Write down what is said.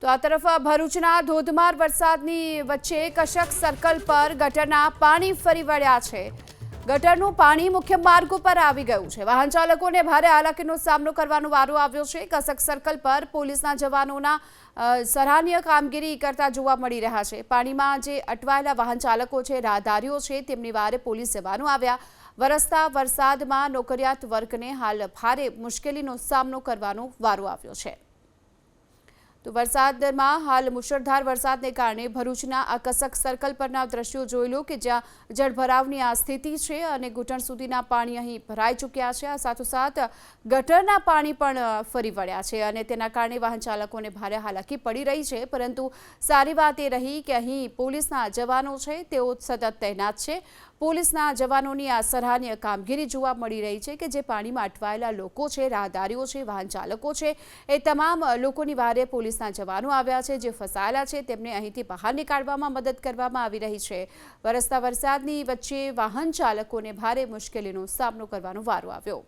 તો આ તરફ ભરૂચના ધોધમાર વરસાદની વચ્ચે કશક સર્કલ પર ગટરના પાણી ફરી વળ્યા છે। ગટરનું પાણી મુખ્ય માર્ગ ઉપર આવી ગયું છે। વાહન ચાલકોને ભારે હાલાકીનો સામનો કરવાનો વારો આવ્યો છે। કશક સર્કલ પર પોલીસના જવાનોના સરાહનીય કામગીરી કરતા જોવા મળી રહ્યા છે। પાણીમાં જે અટવાયેલા વાહન ચાલકો છે, રાહદારીઓ છે, તેમની વારે પોલીસ જવાનો આવ્યા। વરસતા વરસાદમાં નોકરિયાત વર્ગને હાલ ભારે મુશ્કેલીનો સામનો કરવાનો વારો આવ્યો છે। તો વરસાદમાં હાલ મુશળધાર વરસાદને કારણે ભરૂચના આ કશક સર્કલ પરના દ્રશ્યો જોઈ લો કે જ્યાં જળભરાવની આ સ્થિતિ છે અને ઘૂંટણ સુધીના પાણી અહીં ભરાઈ ચૂક્યા છે। આ સાથોસાથ ગટરના પાણી પણ ફરી વળ્યા છે અને તેના કારણે વાહન ચાલકોને ભારે હાલાકી પડી રહી છે। પરંતુ સારી વાત એ રહી કે અહીં પોલીસના જવાનો છે, તેઓ સતત તૈનાત છે। પોલીસના જવાનોની આ સરાહનીય કામગીરી જોવા મળી રહી છે કે જે પાણીમાં અટવાયેલા લોકો છે, રાહદારીઓ છે, વાહન ચાલકો છે, એ તમામ લોકોની વારે પોલીસના જવાનો આવ્યા છે। જે ફસાયેલા છે તેમને અહીંથી બહાર નીકાળવામાં મદદ કરવામાં આવી રહી છે। વરસતા વરસાદની વચ્ચે વાહન ચાલકોને ભારે મુશ્કેલીનો સામનો કરવાનો વારો આવ્યો।